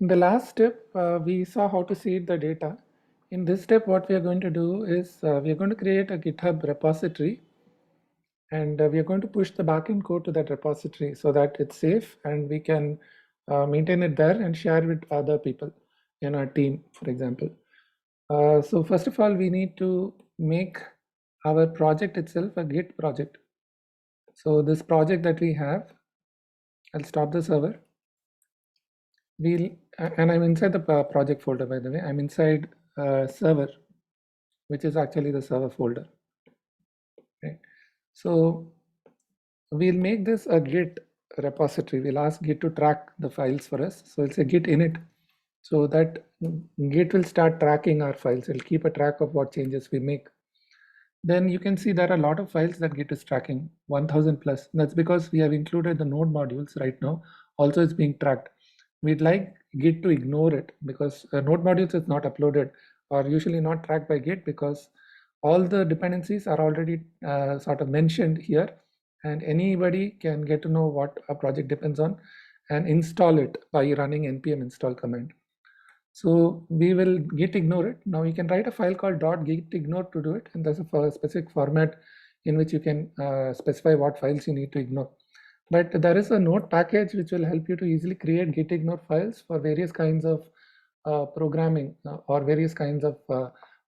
In the last step, we saw how to seed the data. In this step, what we are going to do is we are going to create a GitHub repository, and we are going to push the backend code to that repository so that it's safe and we can maintain it there and share with other people in our team, for example. So first of all, we need to make our project itself a Git project. So this project that we have, I'll stop the server. And I'm inside the project folder, by the way. I'm inside server, which is actually the server folder. Right. So we'll make this a Git repository. We'll ask Git to track the files for us. So it's a Git init. So that Git will start tracking our files. It'll keep a track of what changes we make. Then you can see there are a lot of files that Git is tracking, 1000 plus. That's because we have included the node modules right now. Also, it's being tracked. We'd like Git to ignore it because node modules is not uploaded or usually not tracked by Git because all the dependencies are already sort of mentioned here, and anybody can get to know what a project depends on and install it by running npm install command. So we will git ignore it. Now you can write a file called .git ignore to do it, and there's a specific format in which you can specify what files you need to ignore. But there is a node package which will help you to easily create git ignore files for various kinds of programming or various kinds of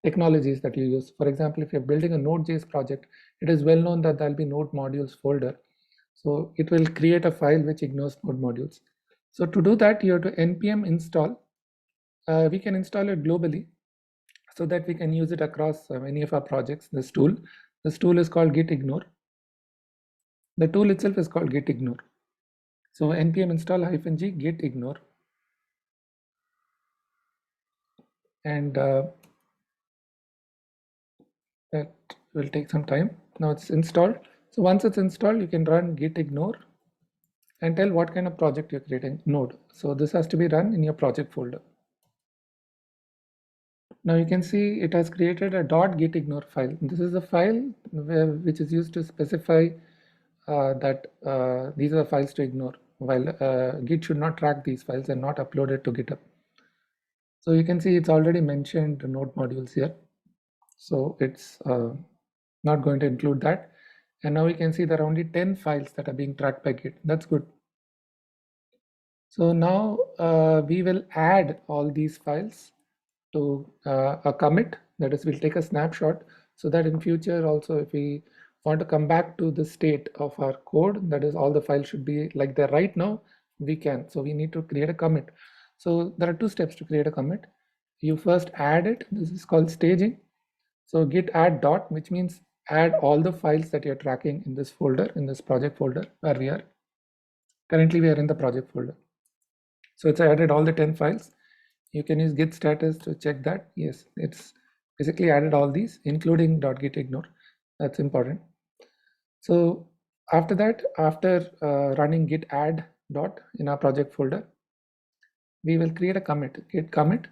technologies that you use. For example, if you're building a Node.js project, it is well known that there'll be node modules folder. So it will create a file which ignores node modules. So to do that, you have to npm install. We can install it globally so that we can use it across many of our projects. This tool is called git ignore. The tool itself is called git ignore. So npm install -g git ignore, and that will take some time. Now it's installed. So once it's installed, you can run git ignore and tell what kind of project you're creating, node. So this has to be run in your project folder. Now you can see it has created a .git ignore file. This is a file which is used to specify that these are files to ignore, while Git should not track these files and not upload it to GitHub. So you can see it's already mentioned node modules here. So it's not going to include that. And now we can see there are only 10 files that are being tracked by Git. That's good. So now we will add all these files to a commit. That is, we'll take a snapshot so that in future also if we want to come back to the state of our code, that is all the files should be like they're right now, we can. So we need to create a commit. So there are two steps to create a commit. You first add it. This is called staging. So git add dot, which means add all the files that you're tracking in this folder, in this project folder where we are. Currently we are in the project folder. So it's added all the 10 files. You can use git status to check that. Yes, it's basically added all these, including .git ignore. That's important. So after that, after running git add dot in our project folder, we will create a commit, git commit,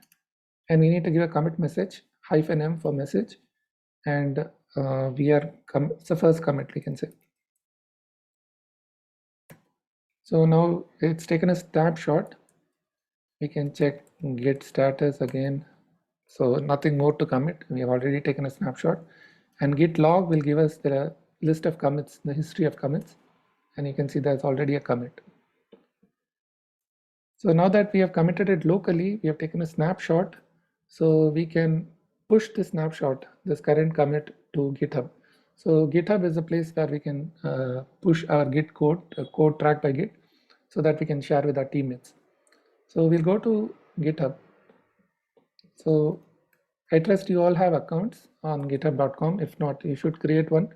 and we need to give a commit message, -m for message, and it's the first commit, we can say. So now it's taken a snapshot. We can check git status again. So nothing more to commit. We have already taken a snapshot, and git log will give us the list of commits, the history of commits, and you can see there's already a commit. So now that we have committed it locally, we have taken a snapshot, so we can push the snapshot, this current commit, to GitHub. So GitHub is a place where we can push our Git code, code tracked by Git, so that we can share with our teammates. So we'll go to GitHub. So I trust you all have accounts on github.com. If not, you should create one.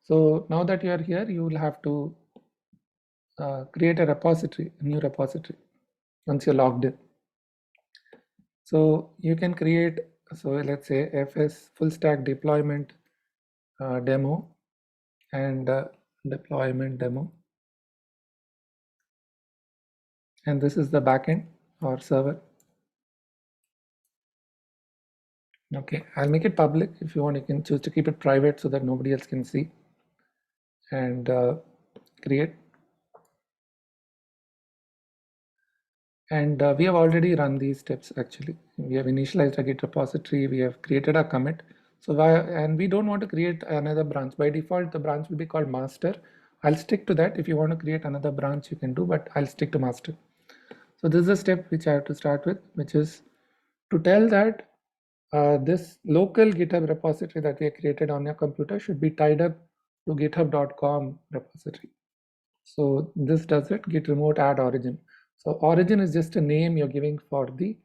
So now that you are here, you will have to create a repository, a new repository, once you're logged in. So you can create, so let's say fs full stack deployment demo and deployment demo. And this is the backend or server. Okay, I'll make it public. If you want, you can choose to keep it private so that nobody else can see. And create. And we have already run these steps actually. We have initialized a Git repository, we have created a commit. So and we don't want to create another branch. By default, the branch will be called master. I'll stick to that. If you want to create another branch, you can do, but I'll stick to master. So this is a step which I have to start with, which is to tell that this local GitHub repository that we have created on your computer should be tied up to github.com repository. So this does it, git remote add origin. So origin is just a name you're giving for the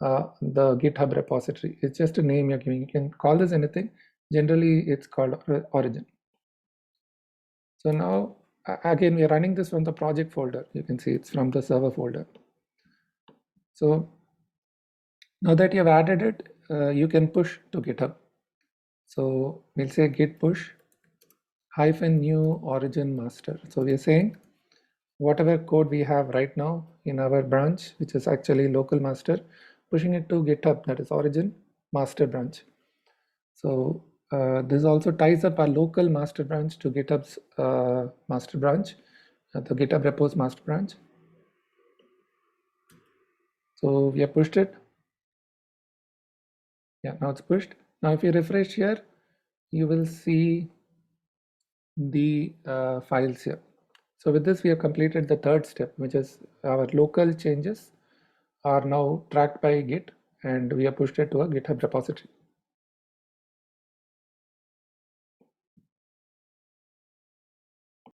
GitHub repository. It's just a name you're giving. You can call this anything. Generally, it's called origin. So now, again, we are running this from the project folder. You can see it's from the server folder. So now that you've added it, you can push to GitHub. So we'll say git push -new origin master. So we're saying whatever code we have right now in our branch, which is actually local master, pushing it to GitHub, that is origin master branch. So this also ties up our local master branch to GitHub's master branch, the GitHub repos master branch. So we have pushed it. Yeah, now it's pushed. Now if you refresh here, you will see the files here. So with this, we have completed the third step, which is our local changes are now tracked by Git, and we have pushed it to a GitHub repository.